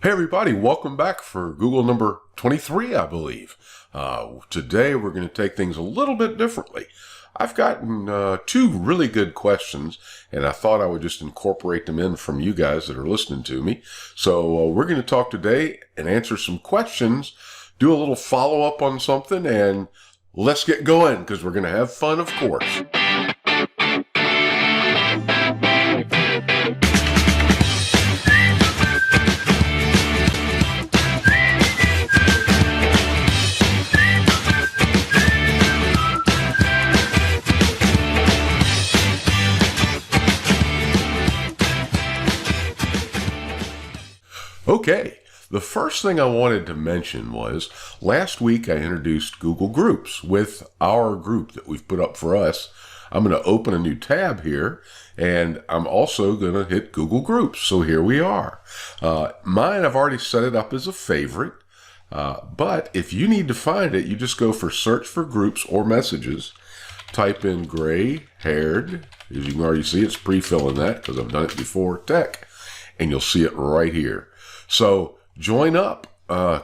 Hey everybody, welcome back for Google number 23, I believe. Today we're going to take things a little bit differently. I've gotten two really good questions, and I thought I would just incorporate them in from you guys that are listening to me. So we're going to talk today and answer some questions, do a little follow-up on something, and let's get going because we're going to have fun, of course. Okay, the first thing I wanted to mention was last week I introduced Google Groups with our group that we've put up for us. I'm going to open a new tab here, and I'm also going to hit Google Groups. So here we are. Mine, I've already set it up as a favorite, but if you need to find it, you just go for search for groups or messages, type in gray-haired, as you can already see, it's pre-filling that because I've done it before, tech, and you'll see it right here. So join up,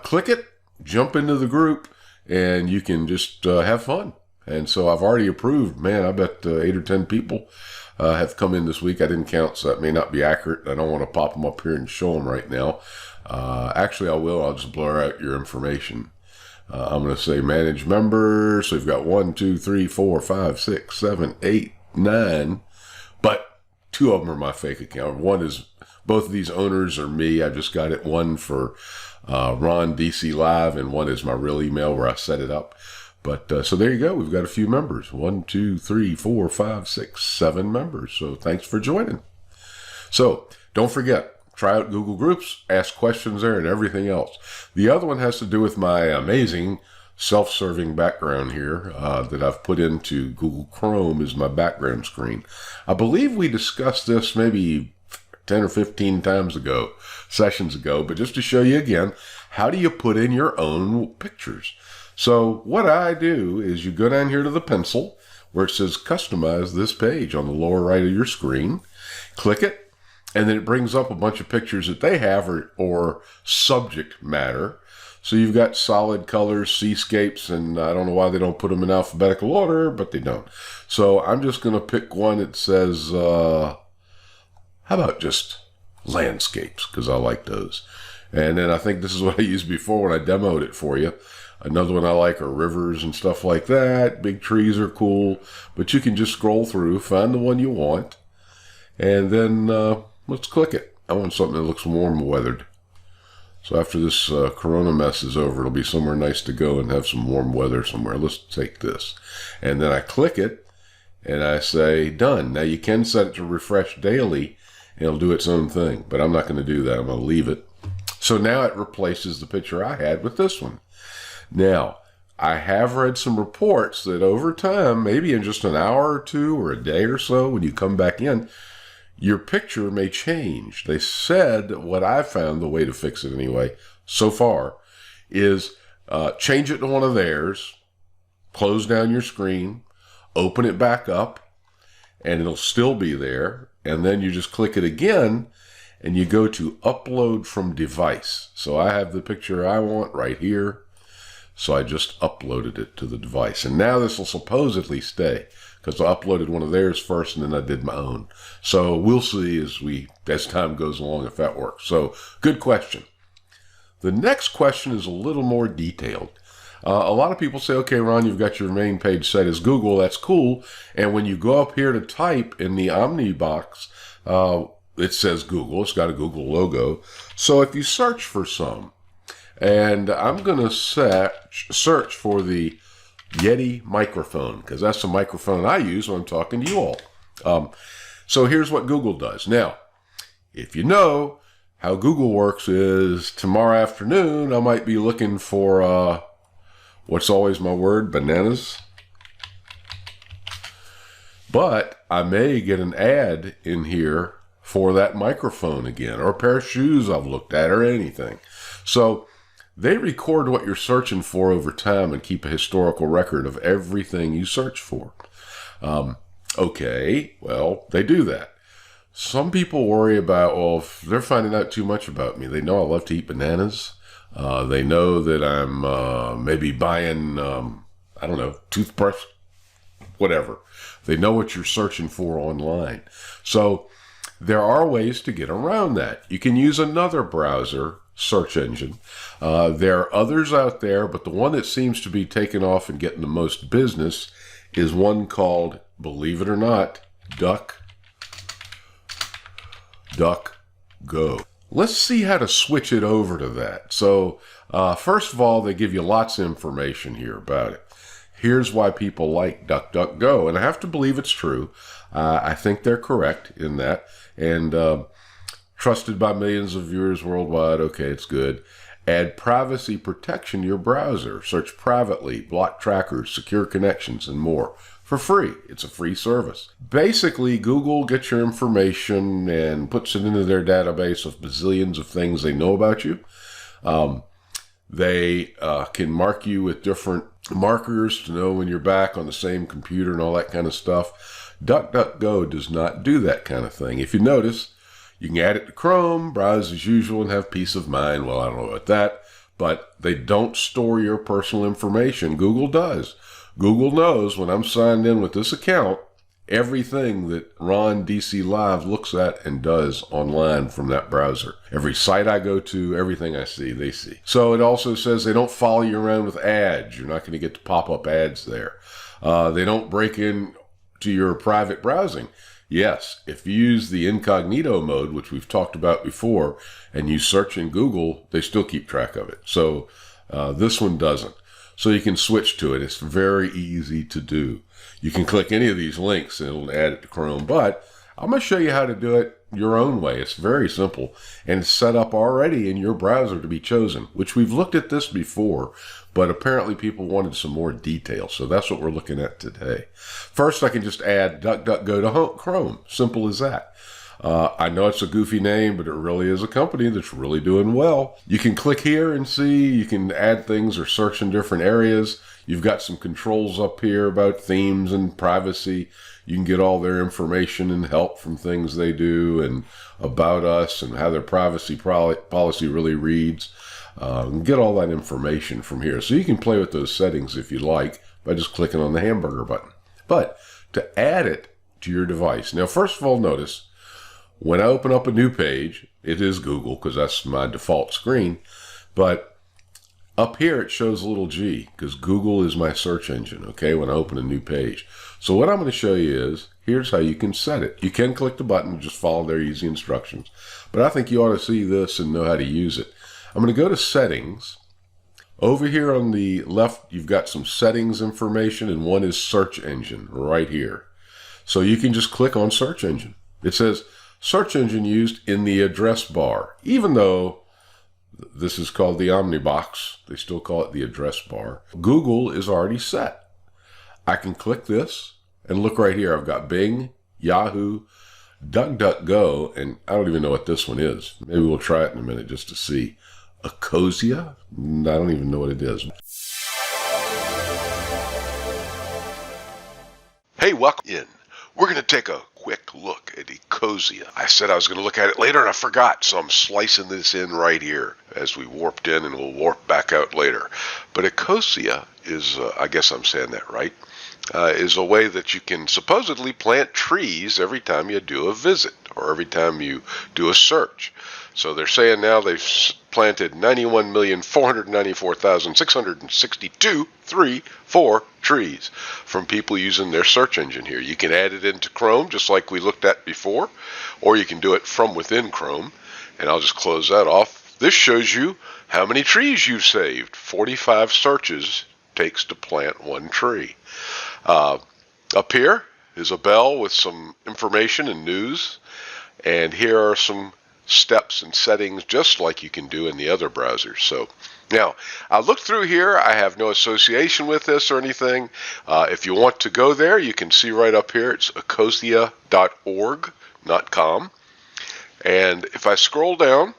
click it, jump into the group, and you can just have fun. And so I've already approved. Man, I bet 8 or 10 people have come in this week. I didn't count, so that may not be accurate. I don't want to pop them up here and show them right now. Actually, I will. I'll just blur out your information. I'm going to say manage members. So we've got 1, 2, 3, 4, 5, 6, 7, 8, 9. But 2 of them are my fake account. One is... Both of these owners are me. I just got it. One for Ron DC Live, and one is my real email where I set it up. But so there you go. We've got a few members. 1, 2, 3, 4, 5, 6, 7 members. So thanks for joining. So don't forget, try out Google Groups, ask questions there, and everything else. The other one has to do with my amazing self-serving background here that I've put into Google Chrome as my background screen. I believe we discussed this maybe 10 or 15 times ago, sessions ago, but just to show you again, how do you put in your own pictures? So what I do is you go down here to the pencil where it says customize this page on the lower right of your screen, click it, and then it brings up a bunch of pictures that they have or subject matter. So you've got solid colors, seascapes, and I don't know why they don't put them in alphabetical order, but they don't. So I'm just going to pick one that says, how about just landscapes? Because I like those. And then I think this is what I used before when I demoed it for you. Another one I like are rivers and stuff like that. Big trees are cool. But you can just scroll through, find the one you want, and then let's click it. I want something that looks warm weathered. So after this corona mess is over, it'll be somewhere nice to go and have some warm weather somewhere. Let's take this. And then I click it, and I say done. Now you can set it to refresh daily, it'll do its own thing, but I'm not going to do that. I'm going to leave it. So now it replaces the picture I had with this one. Now, I have read some reports that over time, maybe in just an hour or two or a day or so, when you come back in, your picture may change. They said what I found, the way to fix it anyway, so far, is change it to one of theirs, close down your screen, open it back up, and it'll still be there. And then you just click it again and you go to upload from device. So I have the picture I want right here. So I just uploaded it to the device. And now this will supposedly stay because I uploaded one of theirs first and then I did my own. So we'll see as time goes along if that works. So good question. The next question is a little more detailed. A lot of people say, okay, Ron, you've got your main page set as Google. That's cool. And when you go up here to type in the Omni box, it says Google. It's got a Google logo. So if you search for some, and I'm going to search for the Yeti microphone, because that's the microphone I use when I'm talking to you all. So here's what Google does. Now, if you know how Google works is tomorrow afternoon, I might be looking for... what's always my word? Bananas. But I may get an ad in here for that microphone again, or a pair of shoes I've looked at, or anything. So they record what you're searching for over time and keep a historical record of everything you search for. Okay, well, they do that. Some people worry about, well, if they're finding out too much about me. They know I love to eat bananas. They know that I'm maybe buying, I don't know, toothbrush, whatever. They know what you're searching for online. So there are ways to get around that. You can use another browser search engine. There are others out there, but the one that seems to be taking off and getting the most business is one called, believe it or not, DuckDuckGo. Let's see how to switch it over to that. So first of all, they give you lots of information here about it. Here's why people like DuckDuckGo, and I have to believe it's true. I think they're correct in that, and trusted by millions of viewers worldwide. Okay, it's good. Add privacy protection to your browser. Search privately, block trackers, secure connections, and more for free. It's a free service. Basically, Google gets your information and puts it into their database of bazillions of things they know about you. They can mark you with different markers to know when you're back on the same computer and all that kind of stuff. DuckDuckGo does not do that kind of thing. If you notice, you can add it to Chrome, browse as usual, and have peace of mind. Well, I don't know about that, but they don't store your personal information. Google does. Google knows when I'm signed in with this account, everything that Ron DC Live looks at and does online from that browser. Every site I go to, everything I see, they see. So it also says they don't follow you around with ads. You're not going to get to pop-up ads there. They don't break in to your private browsing. Yes, if you use the incognito mode, which we've talked about before, and you search in Google, they still keep track of it. So this one doesn't. So you can switch to it. It's very easy to do. You can click any of these links and it'll add it to Chrome, but I'm going to show you how to do it your own way. It's very simple, and it's set up already in your browser to be chosen, which we've looked at this before, but apparently people wanted some more detail, so that's what we're looking at today. First, I can just add DuckDuckGo to Chrome. Simple as that. I know it's a goofy name, but it really is a company that's really doing well. You can click here and see, you can add things or search in different areas. You've got some controls up here about themes and privacy. You can get all their information and help from things they do and about us and how their privacy policy really reads. And get all that information from here. So you can play with those settings if you like by just clicking on the hamburger button. But to add it to your device. Now, first of all, notice when I open up a new page, it is Google because that's my default screen. But up here, it shows a little G because Google is my search engine, okay, when I open a new page. So what I'm going to show you is, here's how you can set it. You can click the button, just follow their easy instructions. But I think you ought to see this and know how to use it. I'm going to go to Settings. Over here on the left, you've got some settings information, and one is Search Engine right here. So you can just click on Search Engine. It says Search Engine used in the address bar. Even though this is called the Omnibox, they still call it the address bar. Google is already set. I can click this and look right here. I've got Bing, Yahoo, DuckDuckGo, and I don't even know what this one is. Maybe we'll try it in a minute just to see. Ecosia? I don't even know what it is. Hey, welcome in. We're going to take a quick look at Ecosia. I said I was going to look at it later and I forgot, so I'm slicing this in right here as we warped in, and we'll warp back out later. But Ecosia is, I guess I'm saying that right, is a way that you can supposedly plant trees every time you do a visit or every time you do a search. So they're saying now they've planted 91,494,662 trees from people using their search engine here. You can add it into Chrome just like we looked at before, or you can do it from within Chrome. And I'll just close that off. This shows you how many trees you've saved. 45 searches takes to plant one tree. Up here is a bell with some information and news, and here are some steps and settings just like you can do in the other browsers. So now I looked through here. I have no association with this or anything. If you want to go there, you can see right up here it's ecosia.org, not com. And if I scroll down,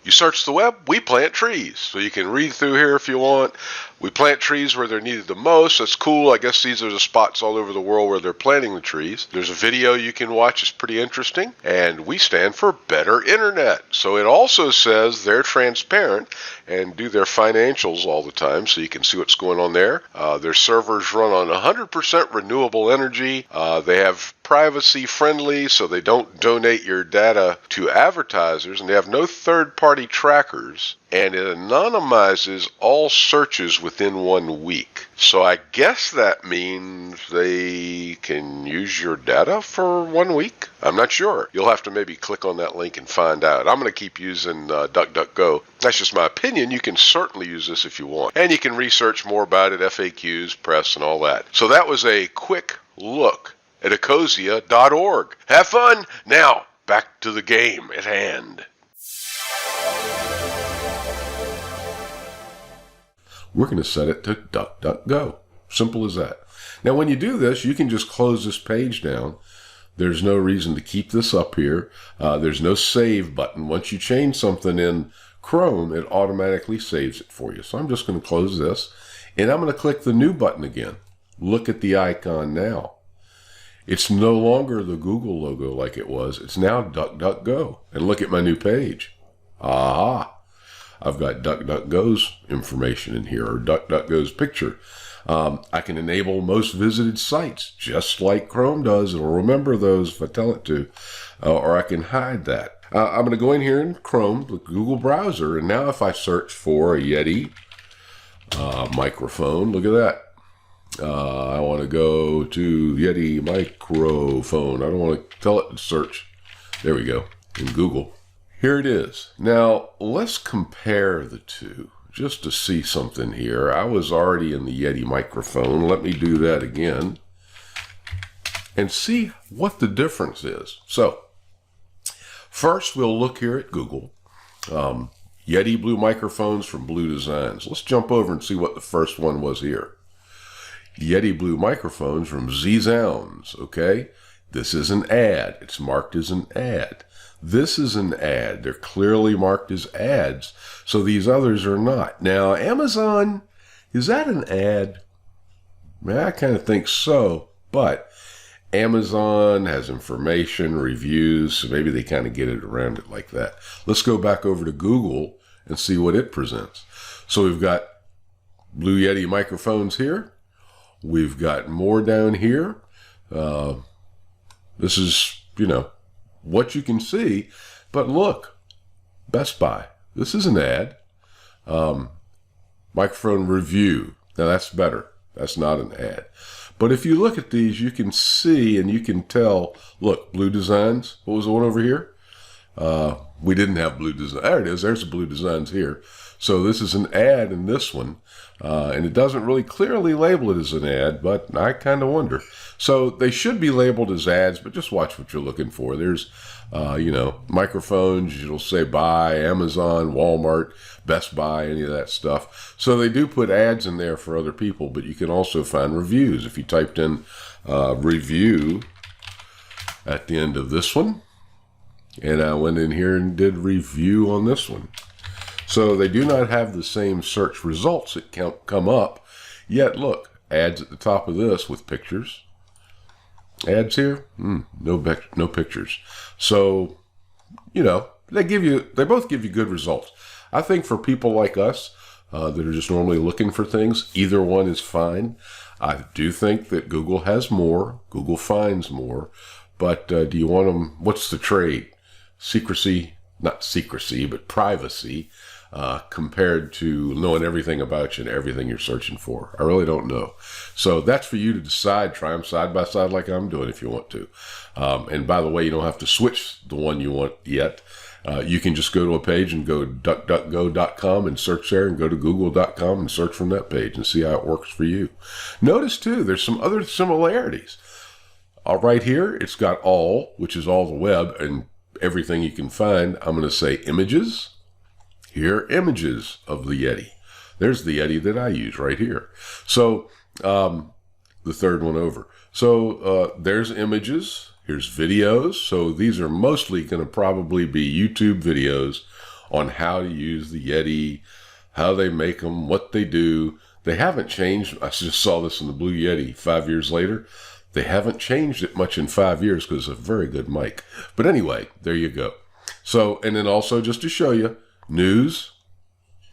You search the web, we plant trees. So you can read through here if you want. We plant trees where they're needed the most. That's cool. I guess these are the spots all over the world where they're planting the trees. There's a video you can watch. It's pretty interesting. And we stand for better internet. So it also says they're transparent and do their financials all the time, so you can see what's going on there. Their servers run on 100% renewable energy. They have privacy friendly, so they don't donate your data to advertisers, and they have no third-party trackers, and it anonymizes all searches within 1 week. So I guess that means they can use your data for 1 week? I'm not sure. You'll have to maybe click on that link and find out. I'm going to keep using DuckDuckGo. That's just my opinion. You can certainly use this if you want. And you can research more about it, FAQs, press, and all that. So that was a quick look at Ecosia.org. Have fun! Now, back to the game at hand. We're going to set it to DuckDuckGo. Simple as that. Now, when you do this, you can just close this page down. There's no reason to keep this up here. There's no save button. Once you change something in Chrome, it automatically saves it for you. So I'm just going to close this, and I'm going to click the new button again. Look at the icon now. It's no longer the Google logo like it was. It's now DuckDuckGo. And look at my new page. Aha! I've got DuckDuckGo's information in here, or DuckDuckGo's picture. I can enable most visited sites, just like Chrome does. It'll remember those if I tell it to, or I can hide that. I'm going to go in here in Chrome, the Google browser, and now if I search for a Yeti microphone, look at that. I want to go to Yeti microphone. I don't want to tell it to search. There we go, in Google. Here it is. Now, let's compare the two just to see something here. I was already in the Yeti microphone. Let me do that again and see what the difference is. So, first we'll look here at Google. Yeti Blue microphones from Blue Designs. Let's jump over and see what the first one was here. Yeti Blue microphones from Z Sounds, okay? This is an ad. It's marked as an ad. This is an ad. They're clearly marked as ads, so these others are not. Now, Amazon, is that an ad? I kind of think so, but Amazon has information, reviews, so maybe they kind of get it around it like that. Let's go back over to Google and see what it presents. So we've got Blue Yeti microphones here. We've got more down here. This is, what you can see. But look, Best Buy. This is an ad. Microphone review. Now that's better. That's not an ad. But if you look at these, you can see and you can tell, look, Blue Designs. What was the one over here? We didn't have Blue Designs. There it is. There's the Blue Designs here. So this is an ad in this one. And it doesn't really clearly label it as an ad, but I kind of wonder. So they should be labeled as ads, but just watch what you're looking for. There's, microphones. It'll say buy, Amazon, Walmart, Best Buy, any of that stuff. So they do put ads in there for other people, but you can also find reviews. If you typed in review at the end of this one, and I went in here and did review on this one. So they do not have the same search results that come up. Yet, look, ads at the top of this with pictures. Ads here, no pictures. So, they both give you good results. I think for people like us that are just normally looking for things, either one is fine. I do think that Google has more. Google finds more. But do you want them? What's the trade? Not secrecy, but privacy. Compared to knowing everything about you and everything you're searching for. I really don't know. So that's for you to decide. Try them side by side like I'm doing if you want to. And by the way, you don't have to switch the one you want yet. You can just go to a page and go DuckDuckGo.com and search there, and go to Google.com and search from that page and see how it works for you. Notice too, there's some other similarities. Right here, it's got all, which is all the web and everything you can find. I'm going to say images. Here are images of the Yeti. There's the Yeti that I use right here. So the third one over. So there's images. Here's videos. So these are mostly going to probably be YouTube videos on how to use the Yeti, how they make them, what they do. They haven't changed. I just saw this in the Blue Yeti 5 years later. They haven't changed it much in 5 years because it's a very good mic. But anyway, there you go. So, and then also just to show you, news,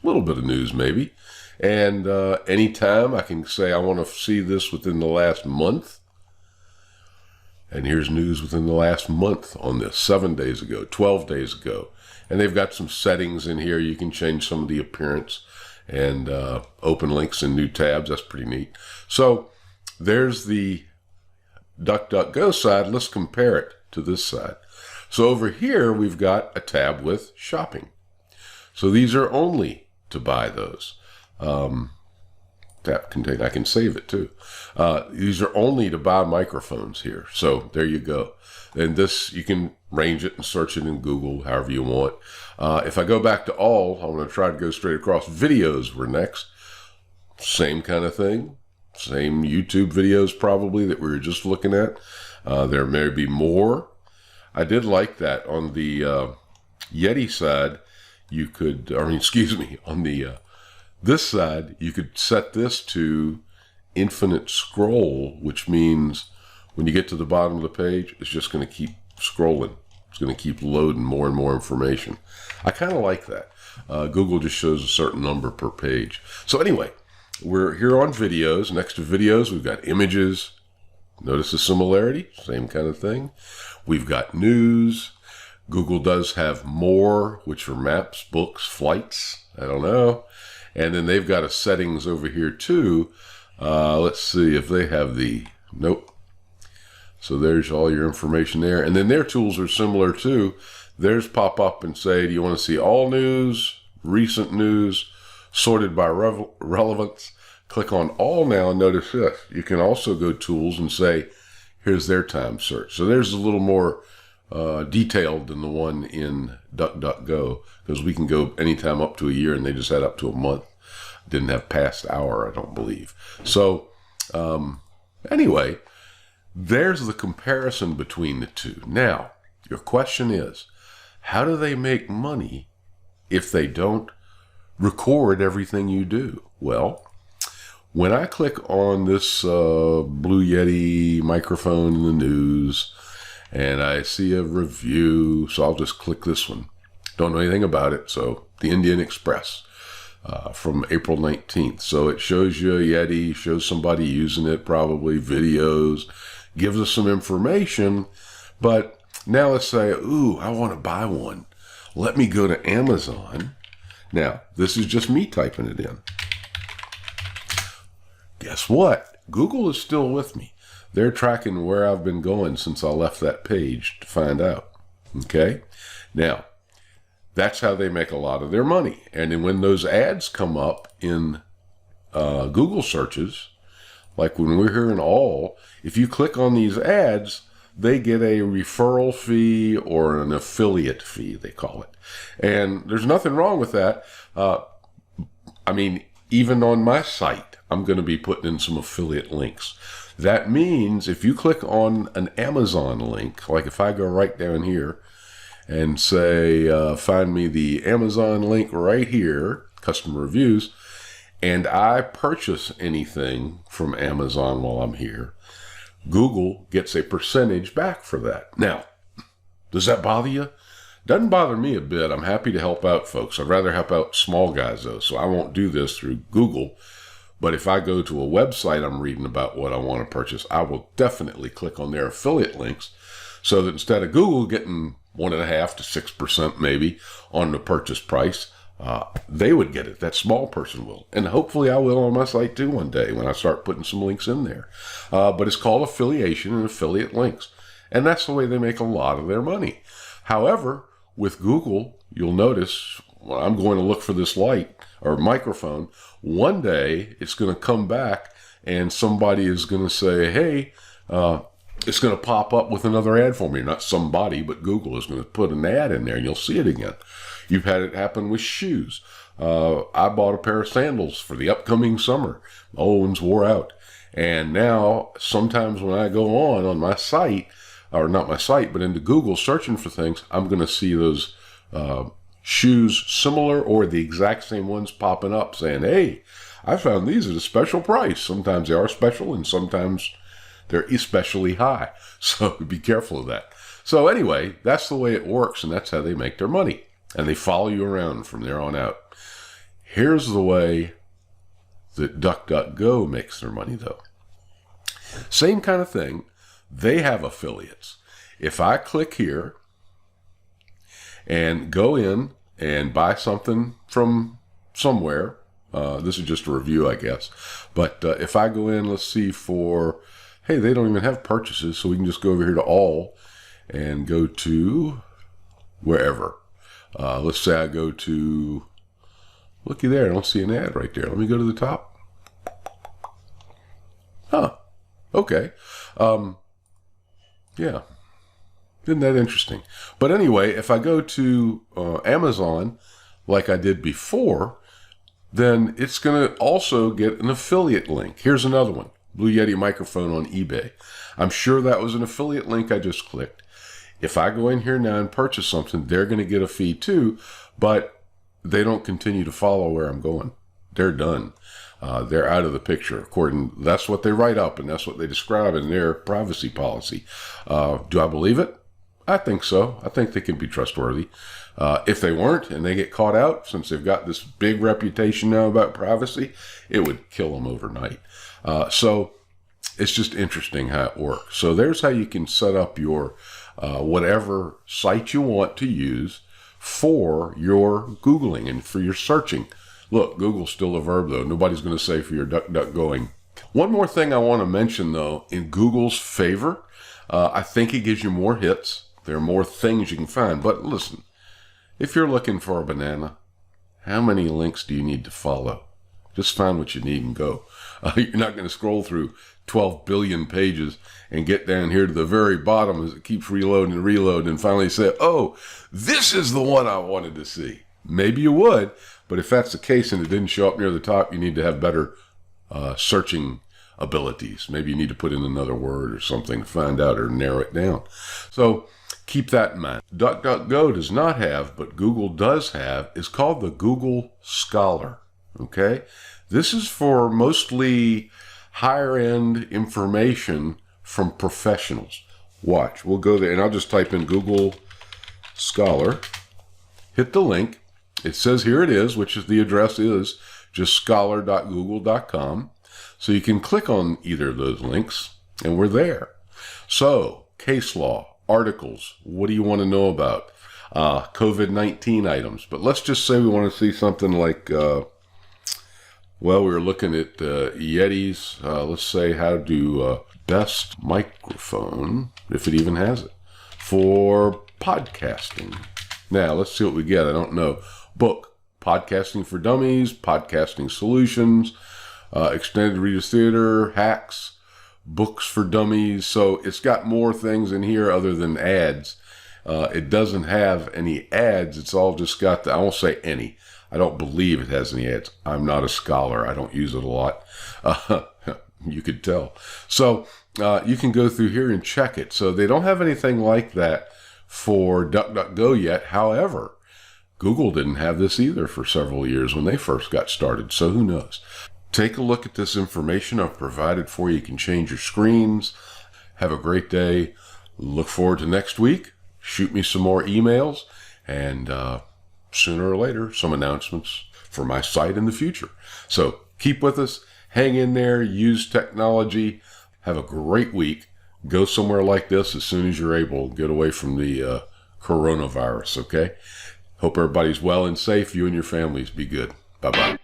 a little bit of news maybe. And anytime I can say I want to see this within the last month. And here's news within the last month on this, 7 days ago, 12 days ago. And they've got some settings in here. You can change some of the appearance and open links in new tabs. That's pretty neat. So there's the DuckDuckGo side. Let's compare it to this side. So over here, we've got a tab with shopping. So these are only to buy those. Tap contain, I can save it too. These are only to buy microphones here. So there you go. And this, you can range it and search it in Google, however you want. If I go back to all, I'm going to try to go straight across. Videos were next. Same kind of thing. Same YouTube videos probably that we were just looking at. There may be more. I did like that on the Yeti side. You could, on the this side, you could set this to infinite scroll, which means when you get to the bottom of the page, it's just going to keep scrolling. It's going to keep loading more and more information. I kind of like that. Google just shows a certain number per page. So anyway, we're here on videos. Next to videos, we've got images. Notice the similarity, same kind of thing. We've got news. Google does have more, which are maps, books, flights. I don't know. And then they've got a settings over here too. Let's see if they have the, nope. So there's all your information there. And then their tools are similar too. Theirs pop up and say, do you want to see all news, recent news, sorted by relevance? Click on all now and notice this. You can also go tools and say, here's their time search. So there's a little more detailed than the one in DuckDuckGo, because we can go anytime up to a year and they just had up to a month. Didn't have past hour, I don't believe. So anyway, there's the comparison between the two. Now, your question is, how do they make money if they don't record everything you do? Well, when I click on this Blue Yeti microphone in the news, and I see a review, so I'll just click this one. Don't know anything about it, so the Indian Express from April 19th. So it shows you a Yeti, shows somebody using it, probably videos, gives us some information. But now let's say, ooh, I want to buy one. Let me go to Amazon. Now, this is just me typing it in. Guess what? Google is still with me. They're tracking where I've been going since I left that page to find out. Okay? Now, that's how they make a lot of their money. And then when those ads come up in Google searches, like when we're here in all, if you click on these ads, they get a referral fee or an affiliate fee, they call it. And there's nothing wrong with that. I mean, even on my site, I'm going to be putting in some affiliate links. That means if you click on an Amazon link, like if I go right down here and say, find me the Amazon link right here, customer reviews, and I purchase anything from Amazon while I'm here, Google gets a percentage back for that. Now, does that bother you? Doesn't bother me a bit. I'm happy to help out folks. I'd rather help out small guys though, so I won't do this through Google. But if I go to a website I'm reading about what I want to purchase, I will definitely click on their affiliate links so that instead of Google getting 1.5% to 6% maybe on the purchase price, they would get it. That small person will. And hopefully I will on my site too one day when I start putting some links in there. But it's called affiliation and affiliate links. And that's the way they make a lot of their money. However, with Google, you'll notice when I'm going to look for this light or microphone, one day it's going to come back and somebody is going to say, hey, it's going to pop up with another ad for me. Not somebody, but Google is going to put an ad in there and you'll see it again. You've had it happen with shoes. I bought a pair of sandals for the upcoming summer. The old ones wore out. And now sometimes when I go on my site, or not my site, but into Google searching for things, I'm going to see those shoes similar or the exact same ones popping up saying, hey, I found these at a special price. Sometimes they are special and sometimes they're especially high. So be careful of that. So anyway, that's the way it works, and that's how they make their money. And they follow you around from there on out. Here's the way that DuckDuckGo makes their money, though. Same kind of thing. They have affiliates. If I click here and go in and buy something from somewhere, this is just a review, I guess. But if I go in, let's see for, hey, they don't even have purchases, so we can just go over here to all and go to wherever. Let's say I go to, looky there, I don't see an ad right there. Let me go to the top. Huh. Okay. Yeah. Isn't that interesting? But anyway, if I go to Amazon, like I did before, then it's going to also get an affiliate link. Here's another one. Blue Yeti microphone on eBay. I'm sure that was an affiliate link I just clicked. If I go in here now and purchase something, they're going to get a fee too, but they don't continue to follow where I'm going. They're done. They're out of the picture. That's what they write up, and that's what they describe in their privacy policy. Do I believe it? I think so. I think they can be trustworthy. If they weren't and they get caught out, since they've got this big reputation now about privacy, it would kill them overnight. So it's just interesting how it works. So there's how you can set up your whatever site you want to use for your Googling and for your searching. Look, Google's still a verb, though. Nobody's going to say for your DuckDuckGoing. One more thing I want to mention, though, in Google's favor, I think it gives you more hits. There are more things you can find. But listen, if you're looking for a banana, how many links do you need to follow? Just find what you need and go. You're not going to scroll through 12 billion pages and get down here to the very bottom as it keeps reloading and reloading and finally say, oh, this is the one I wanted to see. Maybe you would, but if that's the case and it didn't show up near the top, you need to have better searching abilities. Maybe you need to put in another word or something to find out or narrow it down. So keep that in mind. DuckDuckGo does not have, but Google does have, is called the Google Scholar. Okay? This is for mostly higher end information from professionals. Watch, we'll go there and I'll just type in Google Scholar, hit the link. It says here it is, which is the address is just scholar.google.com. So you can click on either of those links and we're there. So case law, articles, what do you want to know about? COVID-19 items. But let's just say we want to see something like, well, we were looking at Yetis. Let's say how do best microphone, if it even has it, for podcasting. Now, let's see what we get. I don't know. Book, Podcasting for Dummies, Podcasting Solutions, Extended Readers Theater, Hacks, Books for Dummies. So it's got more things in here other than ads. It doesn't have any ads. It's all just got I won't say any. I don't believe it has any ads. I'm not a scholar. I don't use it a lot. You could tell. So you can go through here and check it. So they don't have anything like that for DuckDuckGo yet. However, Google didn't have this either for several years when they first got started. So who knows? Take a look at this information I've provided for you. You can change your screens. Have a great day. Look forward to next week. Shoot me some more emails. And sooner or later, some announcements for my site in the future. So keep with us. Hang in there. Use technology. Have a great week. Go somewhere like this as soon as you're able. Get away from the coronavirus, okay? Hope everybody's well and safe. You and your families be good. Bye-bye.